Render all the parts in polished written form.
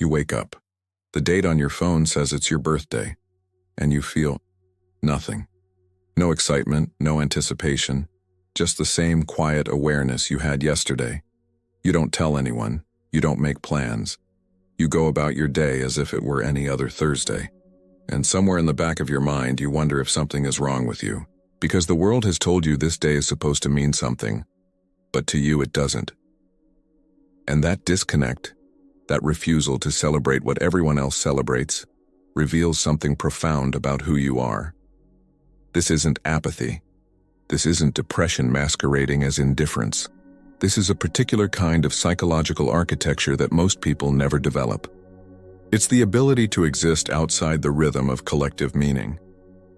You wake up. The date on your phone says it's your birthday, and you feel nothing. No excitement, no anticipation, just the same quiet awareness you had yesterday. You don't tell anyone, you don't make plans. You go about your day as if it were any other Thursday. And somewhere in the back of your mind, you wonder if something is wrong with you, because the world has told you this day is supposed to mean something, but to you it doesn't. And that disconnect, that refusal to celebrate what everyone else celebrates, reveals something profound about who you are. This isn't apathy. This isn't depression masquerading as indifference. This is a particular kind of psychological architecture that most people never develop. It's the ability to exist outside the rhythm of collective meaning,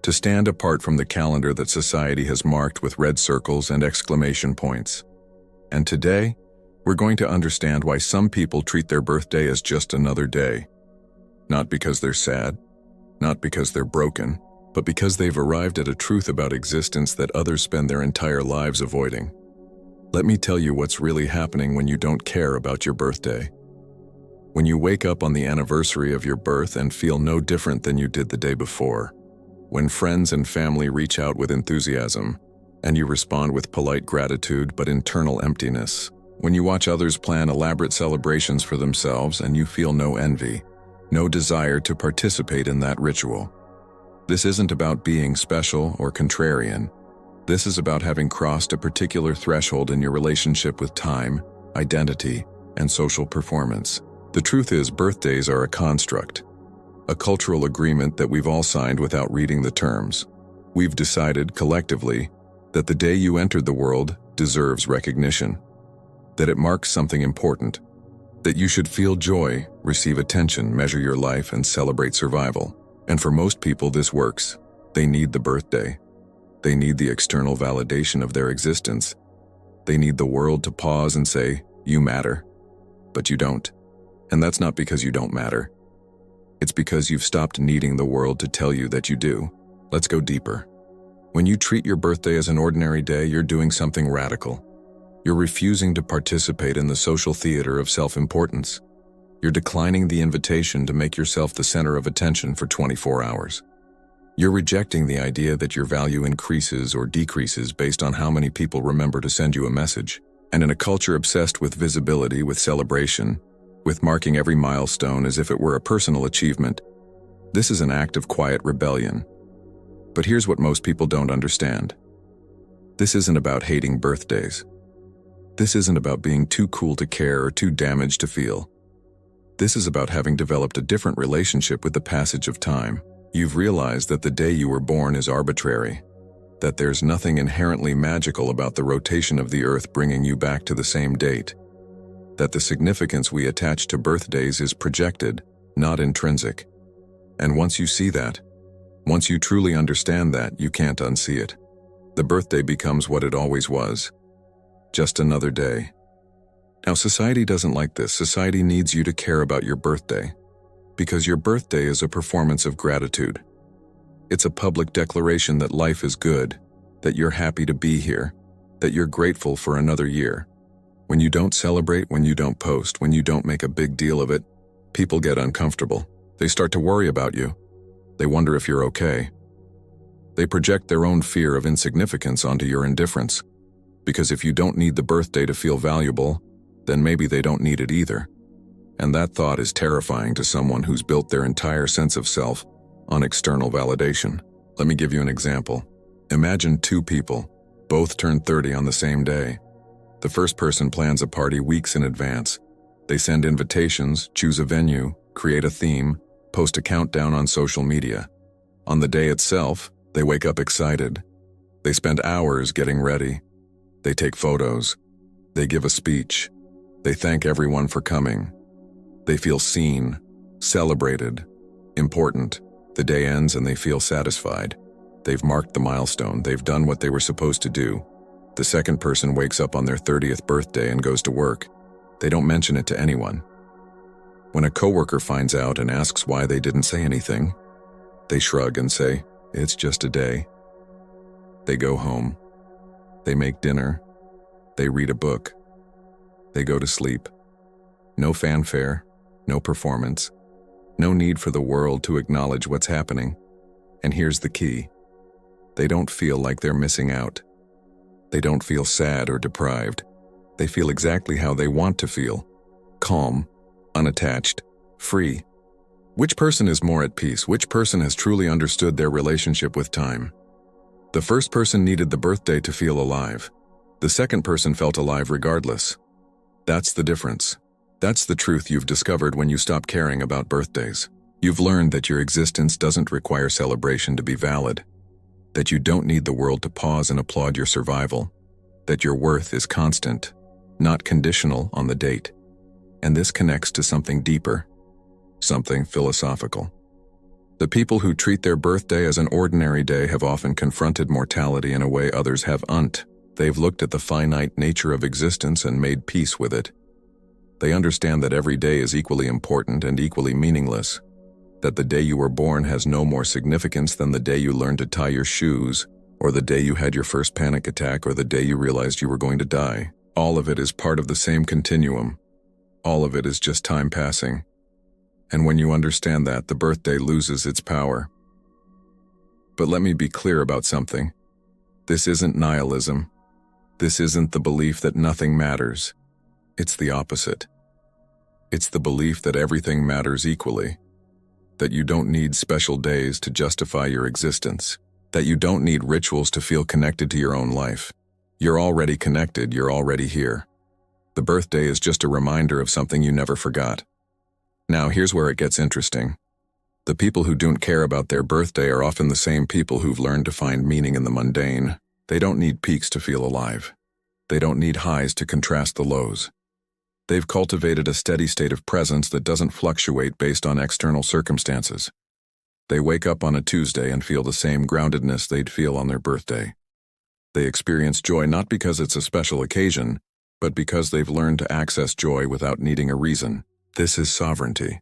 to stand apart from the calendar that society has marked with red circles and exclamation points. And today, we're going to understand why some people treat their birthday as just another day. Not because they're sad, not because they're broken, but because they've arrived at a truth about existence that others spend their entire lives avoiding. Let me tell you what's really happening when you don't care about your birthday. When you wake up on the anniversary of your birth and feel no different than you did the day before. When friends and family reach out with enthusiasm, and you respond with polite gratitude but internal emptiness. When you watch others plan elaborate celebrations for themselves and you feel no envy, no desire to participate in that ritual. This isn't about being special or contrarian. This is about having crossed a particular threshold in your relationship with time, identity, and social performance. The truth is, birthdays are a construct, a cultural agreement that we've all signed without reading the terms. We've decided, collectively, that the day you entered the world deserves recognition, that it marks something important, that you should feel joy, receive attention, measure your life, and celebrate survival. And for most people, this works. They need the birthday. They need the external validation of their existence. They need the world to pause and say, "You matter." But you don't. And that's not because you don't matter. It's because you've stopped needing the world to tell you that you do. Let's go deeper. When you treat your birthday as an ordinary day, you're doing something radical. You're refusing to participate in the social theater of self-importance. You're declining the invitation to make yourself the center of attention for 24 hours. You're rejecting the idea that your value increases or decreases based on how many people remember to send you a message. And in a culture obsessed with visibility, with celebration, with marking every milestone as if it were a personal achievement, this is an act of quiet rebellion. But here's what most people don't understand. This isn't about hating birthdays. This isn't about being too cool to care or too damaged to feel. This is about having developed a different relationship with the passage of time. You've realized that the day you were born is arbitrary, that there's nothing inherently magical about the rotation of the earth bringing you back to the same date, that the significance we attach to birthdays is projected, not intrinsic. And once you see that, once you truly understand that, you can't unsee it. The birthday becomes what it always was, just another day. Now, society doesn't like this. Society needs you to care about your birthday, because your birthday is a performance of gratitude. It's a public declaration that life is good, that you're happy to be here, that you're grateful for another year. When you don't celebrate, when you don't post, when you don't make a big deal of it, people get uncomfortable. They start to worry about you. They wonder if you're okay. They project their own fear of insignificance onto your indifference, because if you don't need the birthday to feel valuable, then maybe they don't need it either. And that thought is terrifying to someone who's built their entire sense of self on external validation. Let me give you an example. Imagine two people, both turned 30 on the same day. The first person plans a party weeks in advance. They send invitations, choose a venue, create a theme, post a countdown on social media. On the day itself, they wake up excited. They spend hours getting ready. They take photos. They give a speech. They thank everyone for coming. They feel seen, celebrated, important. The day ends and they feel satisfied. They've marked the milestone. They've done what they were supposed to do. The second person wakes up on their 30th birthday and goes to work. They don't mention it to anyone. When a coworker finds out and asks why they didn't say anything, they shrug and say, "It's just a day." They go home. They make dinner. They read a book. They go to sleep. No fanfare, no performance, no need for the world to acknowledge what's happening. And here's the key. They don't feel like they're missing out. They don't feel sad or deprived. They feel exactly how they want to feel. Calm, unattached, free. Which person is more at peace? Which person has truly understood their relationship with time? The first person needed the birthday to feel alive. The second person felt alive regardless. That's the difference. That's the truth you've discovered when you stop caring about birthdays. You've learned that your existence doesn't require celebration to be valid, that you don't need the world to pause and applaud your survival, that your worth is constant, not conditional on the date. And this connects to something deeper, something philosophical. The people who treat their birthday as an ordinary day have often confronted mortality in a way others haven't. They've looked at the finite nature of existence and made peace with it. They understand that every day is equally important and equally meaningless, that the day you were born has no more significance than the day you learned to tie your shoes, or the day you had your first panic attack, or the day you realized you were going to die. All of it is part of the same continuum. All of it is just time passing. And when you understand that, the birthday loses its power. But let me be clear about something. This isn't nihilism. This isn't the belief that nothing matters. It's the opposite. It's the belief that everything matters equally, that you don't need special days to justify your existence, that you don't need rituals to feel connected to your own life. You're already connected, you're already here. The birthday is just a reminder of something you never forgot. Now here's where it gets interesting. The people who don't care about their birthday are often the same people who've learned to find meaning in the mundane. They don't need peaks to feel alive. They don't need highs to contrast the lows. They've cultivated a steady state of presence that doesn't fluctuate based on external circumstances. They wake up on a Tuesday and feel the same groundedness they'd feel on their birthday. They experience joy not because it's a special occasion, but because they've learned to access joy without needing a reason. This is sovereignty.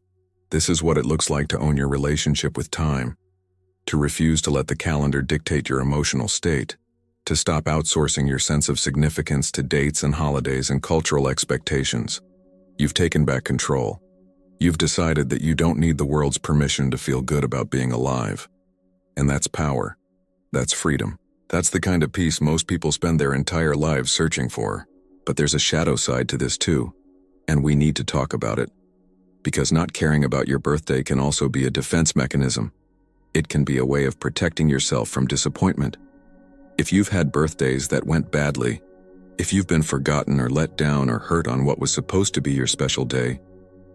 This is what it looks like to own your relationship with time, to refuse to let the calendar dictate your emotional state, to stop outsourcing your sense of significance to dates and holidays and cultural expectations. You've taken back control. You've decided that you don't need the world's permission to feel good about being alive. And that's power. That's freedom. That's the kind of peace most people spend their entire lives searching for. But there's a shadow side to this too, and we need to talk about it. Because not caring about your birthday can also be a defense mechanism. It can be a way of protecting yourself from disappointment. If you've had birthdays that went badly, if you've been forgotten or let down or hurt on what was supposed to be your special day,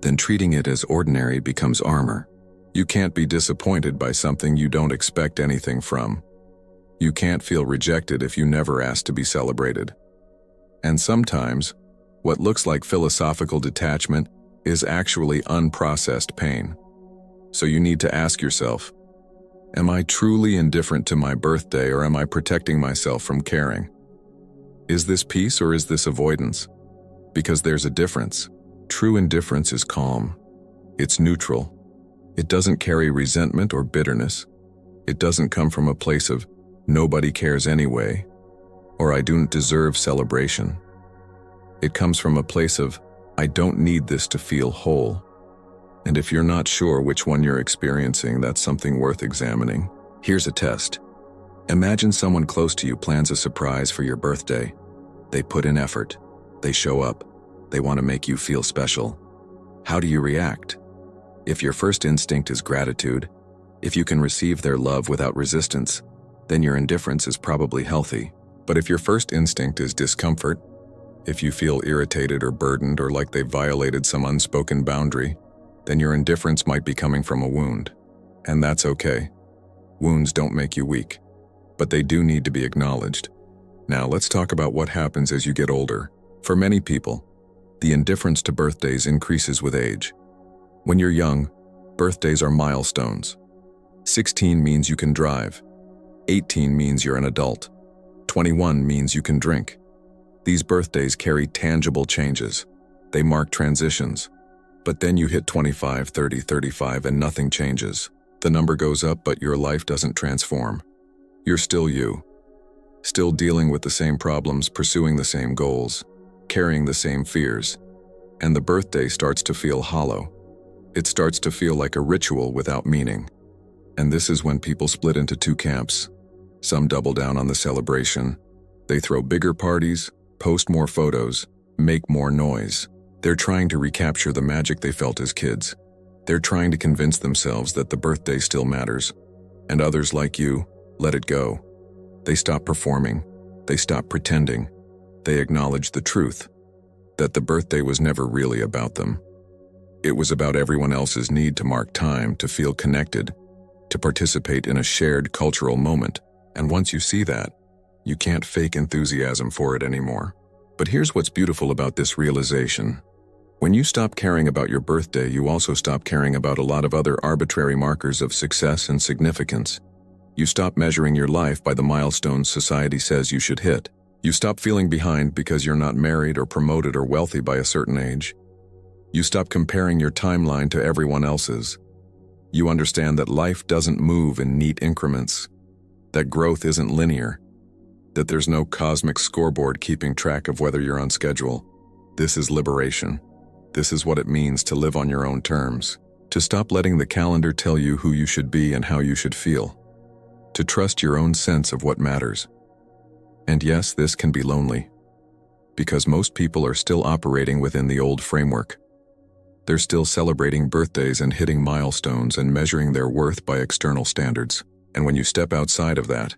then treating it as ordinary becomes armor. You can't be disappointed by something you don't expect anything from. You can't feel rejected if you never asked to be celebrated. And sometimes, what looks like philosophical detachment is actually unprocessed pain. So you need to ask yourself, am I truly indifferent to my birthday, or am I protecting myself from caring? Is this peace or is this avoidance? Because there's a difference. True indifference is calm. It's neutral. It doesn't carry resentment or bitterness. It doesn't come from a place of nobody cares anyway, or I don't deserve celebration. It comes from a place of I don't need this to feel whole. And if you're not sure which one you're experiencing, that's something worth examining. Here's a test. Imagine someone close to you plans a surprise for your birthday. They put in effort. They show up. They want to make you feel special. How do you react? If your first instinct is gratitude, if you can receive their love without resistance, then your indifference is probably healthy. But if your first instinct is discomfort, if you feel irritated or burdened or like they've violated some unspoken boundary, then your indifference might be coming from a wound. And that's okay. Wounds don't make you weak, but they do need to be acknowledged. Now let's talk about what happens as you get older. For many people, the indifference to birthdays increases with age. When you're young, birthdays are milestones. 16 means you can drive. 18 means you're an adult. 21 means you can drink. These birthdays carry tangible changes. They mark transitions. But then you hit 25, 30, 35 and nothing changes. The number goes up, but your life doesn't transform. You're still you. Still dealing with the same problems, pursuing the same goals, carrying the same fears. And the birthday starts to feel hollow. It starts to feel like a ritual without meaning. And this is when people split into two camps. Some double down on the celebration. They throw bigger parties, post more photos, make more noise. They're trying to recapture the magic they felt as kids. They're trying to convince themselves that the birthday still matters. And others like you, let it go. They stop performing. They stop pretending. They acknowledge the truth, that the birthday was never really about them. It was about everyone else's need to mark time, to feel connected, to participate in a shared cultural moment. And once you see that, you can't fake enthusiasm for it anymore. But here's what's beautiful about this realization. When you stop caring about your birthday, you also stop caring about a lot of other arbitrary markers of success and significance. You stop measuring your life by the milestones society says you should hit. You stop feeling behind because you're not married or promoted or wealthy by a certain age. You stop comparing your timeline to everyone else's. You understand that life doesn't move in neat increments, that growth isn't linear, that there's no cosmic scoreboard keeping track of whether you're on schedule. This is liberation. This is what it means to live on your own terms, to stop letting the calendar tell you who you should be and how you should feel, to trust your own sense of what matters. And yes, this can be lonely, because most people are still operating within the old framework. They're still celebrating birthdays and hitting milestones and measuring their worth by external standards. And when you step outside of that,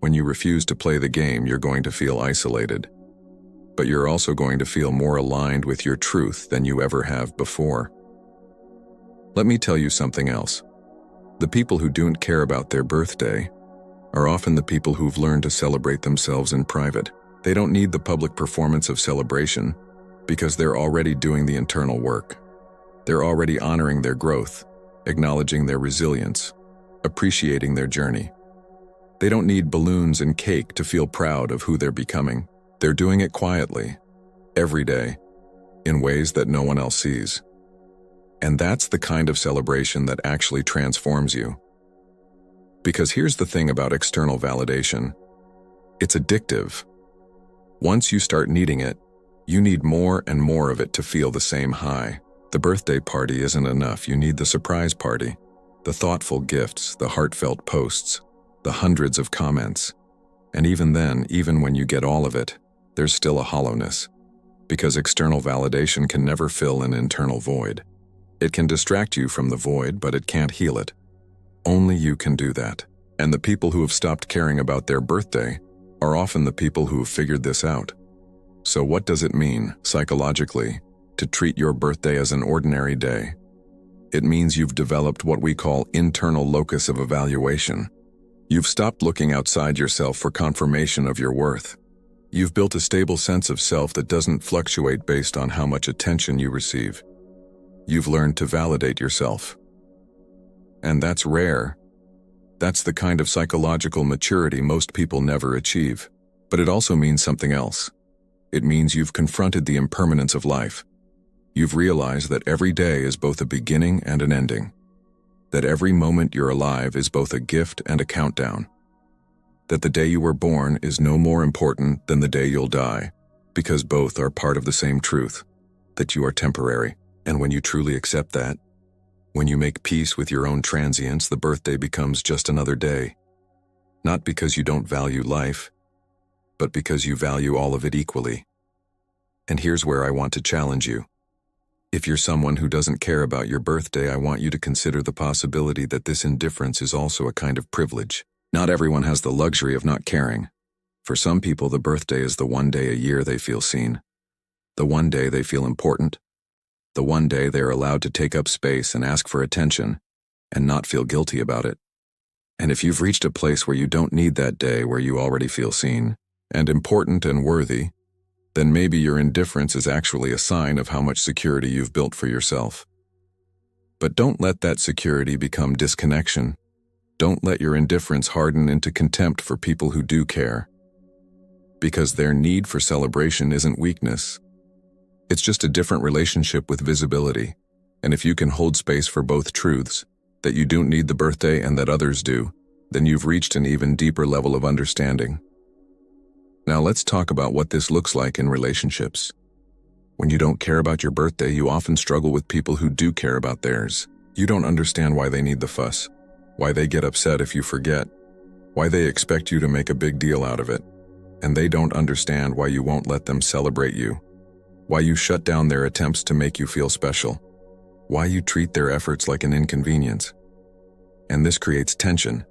when you refuse to play the game, you're going to feel isolated. But you're also going to feel more aligned with your truth than you ever have before. Let me tell you something else. The people who don't care about their birthday are often the people who've learned to celebrate themselves in private. They don't need the public performance of celebration because they're already doing the internal work. They're already honoring their growth, acknowledging their resilience, appreciating their journey. They don't need balloons and cake to feel proud of who they're becoming. They're doing it quietly, every day, in ways that no one else sees. And that's the kind of celebration that actually transforms you. Because here's the thing about external validation. It's addictive. Once you start needing it, you need more and more of it to feel the same high. The birthday party isn't enough. You need the surprise party, the thoughtful gifts, the heartfelt posts, the hundreds of comments. And even then, even when you get all of it, there's still a hollowness, because external validation can never fill an internal void. It can distract you from the void, but it can't heal it. Only you can do that. And the people who have stopped caring about their birthday are often the people who have figured this out. So what does it mean, psychologically, to treat your birthday as an ordinary day? It means you've developed what we call internal locus of evaluation. You've stopped looking outside yourself for confirmation of your worth. You've built a stable sense of self that doesn't fluctuate based on how much attention you receive. You've learned to validate yourself. And that's rare. That's the kind of psychological maturity most people never achieve. But it also means something else. It means you've confronted the impermanence of life. You've realized that every day is both a beginning and an ending. That every moment you're alive is both a gift and a countdown. That the day you were born is no more important than the day you'll die, because both are part of the same truth, that you are temporary. And when you truly accept that, when you make peace with your own transience, the birthday becomes just another day. Not because you don't value life, but because you value all of it equally. And here's where I want to challenge you. If you're someone who doesn't care about your birthday, I want you to consider the possibility that this indifference is also a kind of privilege. Not everyone has the luxury of not caring. For some people, the birthday is the one day a year they feel seen. The one day they feel important. The one day they are allowed to take up space and ask for attention, and not feel guilty about it. And if you've reached a place where you don't need that day, where you already feel seen, and important and worthy, then maybe your indifference is actually a sign of how much security you've built for yourself. But don't let that security become disconnection. Don't let your indifference harden into contempt for people who do care. Because their need for celebration isn't weakness. It's just a different relationship with visibility. And if you can hold space for both truths, that you don't need the birthday and that others do, then you've reached an even deeper level of understanding. Now let's talk about what this looks like in relationships. When you don't care about your birthday, you often struggle with people who do care about theirs. You don't understand why they need the fuss, why they get upset if you forget, why they expect you to make a big deal out of it, and they don't understand why you won't let them celebrate you, why you shut down their attempts to make you feel special, why you treat their efforts like an inconvenience. And this creates tension,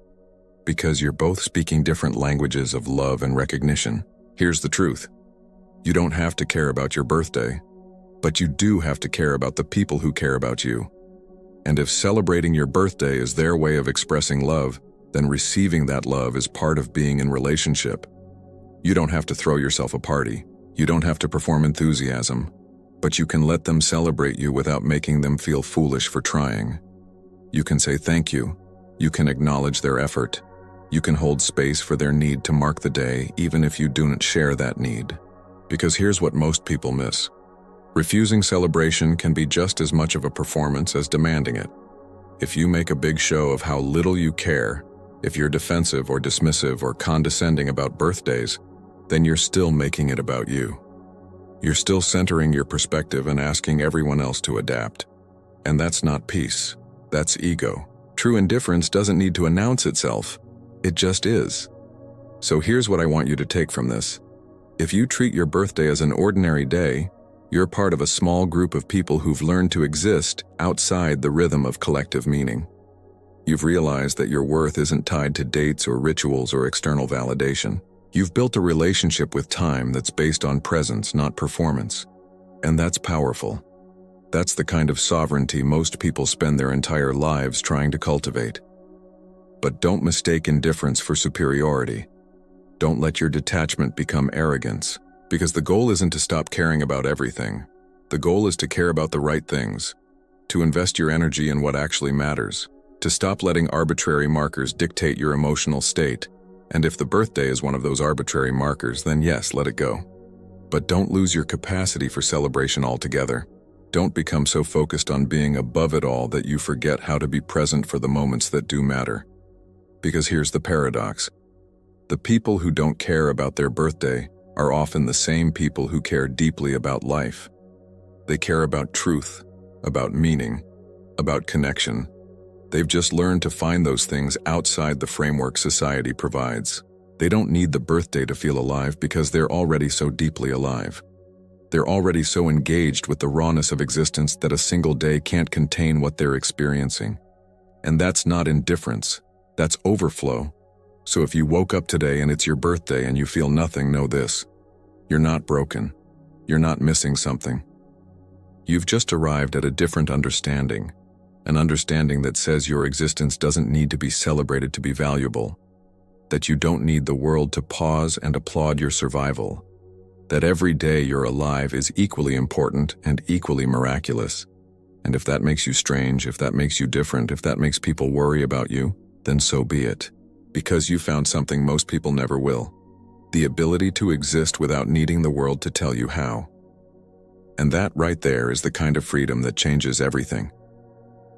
because you're both speaking different languages of love and recognition. Here's the truth. You don't have to care about your birthday, but you do have to care about the people who care about you. And if celebrating your birthday is their way of expressing love, then receiving that love is part of being in relationship. You don't have to throw yourself a party. You don't have to perform enthusiasm, but you can let them celebrate you without making them feel foolish for trying. You can say thank you. You can acknowledge their effort. You can hold space for their need to mark the day, even if you don't share that need. Because here's what most people miss. Refusing celebration can be just as much of a performance as demanding it. If you make a big show of how little you care, if you're defensive or dismissive or condescending about birthdays, then you're still making it about you. You're still centering your perspective and asking everyone else to adapt. And that's not peace. That's ego. True indifference doesn't need to announce itself. It just is. So here's what I want you to take from this. If you treat your birthday as an ordinary day, you're part of a small group of people who've learned to exist outside the rhythm of collective meaning. You've realized that your worth isn't tied to dates or rituals or external validation. You've built a relationship with time that's based on presence, not performance. And that's powerful. That's the kind of sovereignty most people spend their entire lives trying to cultivate. But don't mistake indifference for superiority. Don't let your detachment become arrogance, because the goal isn't to stop caring about everything. The goal is to care about the right things, to invest your energy in what actually matters, to stop letting arbitrary markers dictate your emotional state. And if the birthday is one of those arbitrary markers, then yes, let it go. But don't lose your capacity for celebration altogether. Don't become so focused on being above it all that you forget how to be present for the moments that do matter. Because here's the paradox. The people who don't care about their birthday are often the same people who care deeply about life. They care about truth, about meaning, about connection. They've just learned to find those things outside the framework society provides. They don't need the birthday to feel alive because they're already so deeply alive. They're already so engaged with the rawness of existence that a single day can't contain what they're experiencing. And that's not indifference, that's overflow. So if you woke up today and it's your birthday and you feel nothing, know this. You're not broken. You're not missing something. You've just arrived at a different understanding. An understanding that says your existence doesn't need to be celebrated to be valuable. That you don't need the world to pause and applaud your survival. That every day you're alive is equally important and equally miraculous. And if that makes you strange, if that makes you different, if that makes people worry about you, then so be it. Because you found something most people never will. The ability to exist without needing the world to tell you how. And that right there is the kind of freedom that changes everything.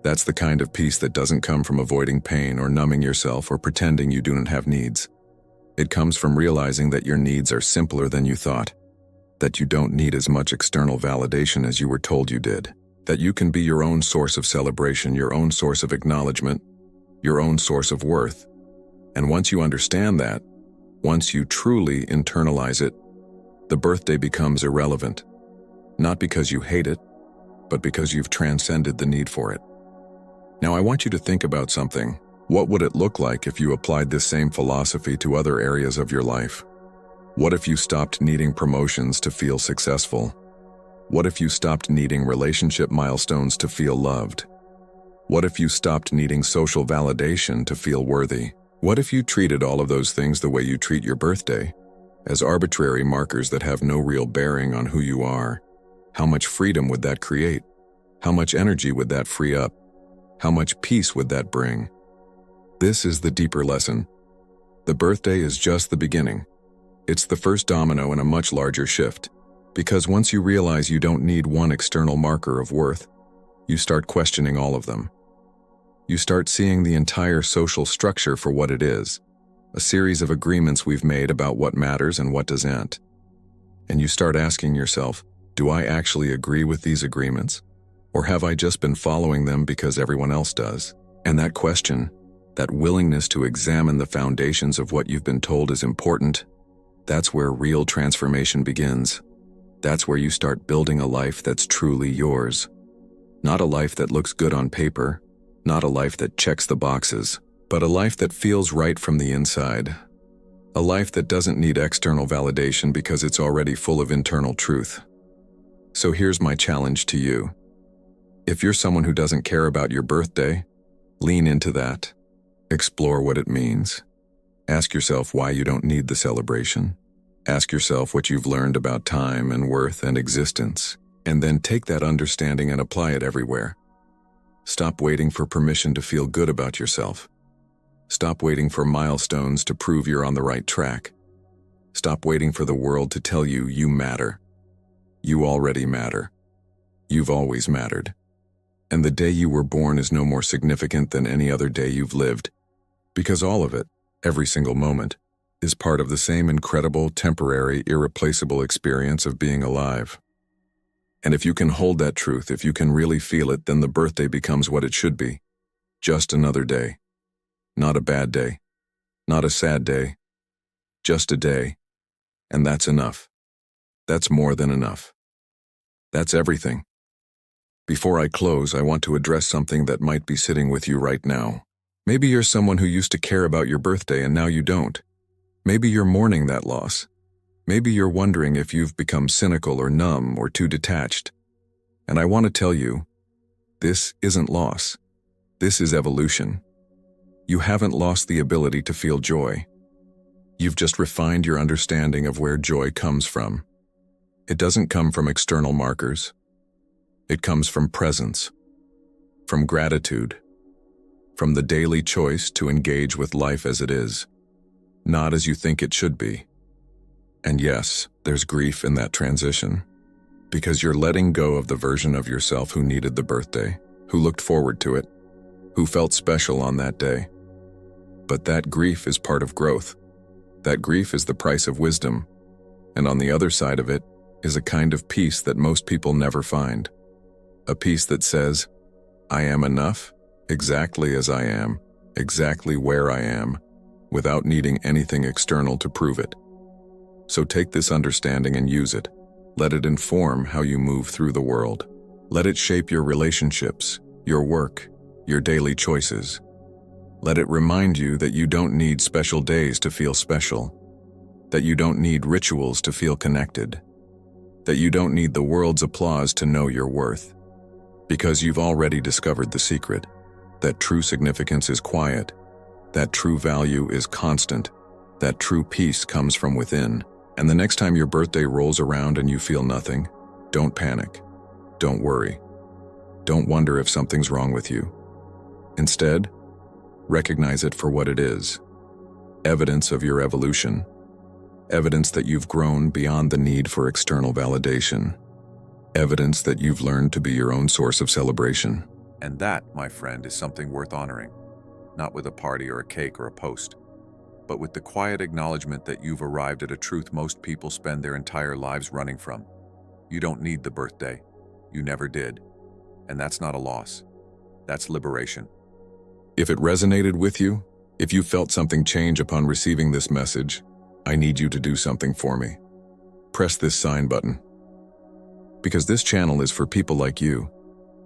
That's the kind of peace that doesn't come from avoiding pain or numbing yourself or pretending you don't have needs. It comes from realizing that your needs are simpler than you thought. That you don't need as much external validation as you were told you did. That you can be your own source of celebration, your own source of acknowledgement, your own source of worth. And once you understand that, once you truly internalize it, the birthday becomes irrelevant. Not because you hate it, but because you've transcended the need for it. Now I want you to think about something. What would it look like if you applied this same philosophy to other areas of your life? What if you stopped needing promotions to feel successful? What if you stopped needing relationship milestones to feel loved? What if you stopped needing social validation to feel worthy? What if you treated all of those things the way you treat your birthday, as arbitrary markers that have no real bearing on who you are? How much freedom would that create? How much energy would that free up? How much peace would that bring? This is the deeper lesson. The birthday is just the beginning. It's the first domino in a much larger shift. Because once you realize you don't need one external marker of worth, you start questioning all of them. You start seeing the entire social structure for what it is, a series of agreements we've made about what matters and what doesn't. And you start asking yourself, Do I actually agree with these agreements? Or have I just been following them because everyone else does? And that question, that willingness to examine the foundations of what you've been told is important, that's where real transformation begins. That's where you start building a life that's truly yours. Not a life that looks good on paper, not a life that checks the boxes, but a life that feels right from the inside. A life that doesn't need external validation because it's already full of internal truth. So here's my challenge to you. If you're someone who doesn't care about your birthday, lean into that. Explore what it means. Ask yourself why you don't need the celebration. Ask yourself what you've learned about time and worth and existence, and then take that understanding and apply it everywhere. Stop waiting for permission to feel good about yourself. Stop waiting for milestones to prove you're on the right track. Stop waiting for the world to tell you you matter. You already matter. You've always mattered. And the day you were born is no more significant than any other day you've lived, because all of it, every single moment, is part of the same incredible, temporary, irreplaceable experience of being alive. And if you can hold that truth, if you can really feel it, then the birthday becomes what it should be. Just another day. Not a bad day. Not a sad day. Just a day. And that's enough. That's more than enough. That's everything. Before I close, I want to address something that might be sitting with you right now. Maybe you're someone who used to care about your birthday and now you don't. Maybe you're mourning that loss. Maybe you're wondering if you've become cynical or numb or too detached. And I want to tell you, this isn't loss. This is evolution. You haven't lost the ability to feel joy. You've just refined your understanding of where joy comes from. It doesn't come from external markers. It comes from presence, from gratitude, from the daily choice to engage with life as it is, not as you think it should be. And yes, there's grief in that transition, because you're letting go of the version of yourself who needed the birthday, who looked forward to it, who felt special on that day. But that grief is part of growth. That grief is the price of wisdom, and on the other side of it is a kind of peace that most people never find. A peace that says, I am enough, exactly as I am, exactly where I am, without needing anything external to prove it. So take this understanding and use it. Let it inform how you move through the world. Let it shape your relationships, your work, your daily choices. Let it remind you that you don't need special days to feel special, that you don't need rituals to feel connected, that you don't need the world's applause to know your worth. Because you've already discovered the secret, that true significance is quiet, that true value is constant, that true peace comes from within. And the next time your birthday rolls around and you feel nothing, don't panic, don't worry, don't wonder if something's wrong with you. Instead, recognize it for what it is, evidence of your evolution, evidence that you've grown beyond the need for external validation. Evidence that you've learned to be your own source of celebration. And that, my friend, is something worth honoring, not with a party or a cake or a post, but with the quiet acknowledgement that you've arrived at a truth most people spend their entire lives running from. You don't need the birthday. You never did. And that's not a loss. That's liberation. If it resonated with you, if you felt something change upon receiving this message, I need you to do something for me. Press this sign button. Because this channel is for people like you,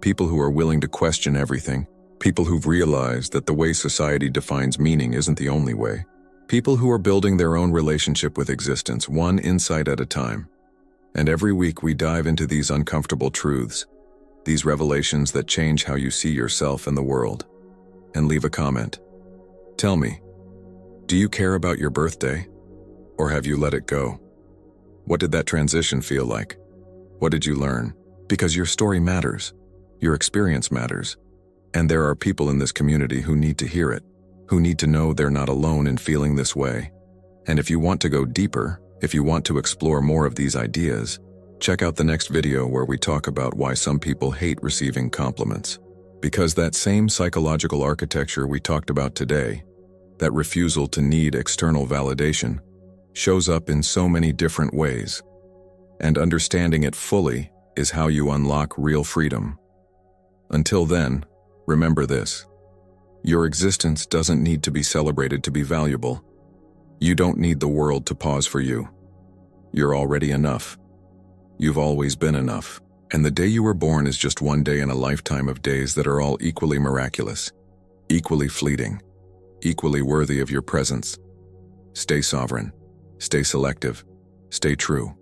people who are willing to question everything, people who've realized that the way society defines meaning isn't the only way, people who are building their own relationship with existence, one insight at a time. And every week we dive into these uncomfortable truths, these revelations that change how you see yourself and the world. And leave a comment. Tell me, do you care about your birthday? Or have you let it go? What did that transition feel like? What did you learn? Because your story matters. Your experience matters. And there are people in this community who need to hear it, who need to know they're not alone in feeling this way. And if you want to go deeper, if you want to explore more of these ideas, check out the next video where we talk about why some people hate receiving compliments. Because that same psychological architecture we talked about today, that refusal to need external validation, shows up in so many different ways. and understanding it fully is how you unlock real freedom. Until then, remember this. Your existence doesn't need to be celebrated to be valuable. You don't need the world to pause for you. You're already enough. You've always been enough. And the day you were born is just one day in a lifetime of days that are all equally miraculous, equally fleeting, equally worthy of your presence. Stay sovereign, stay selective, stay true.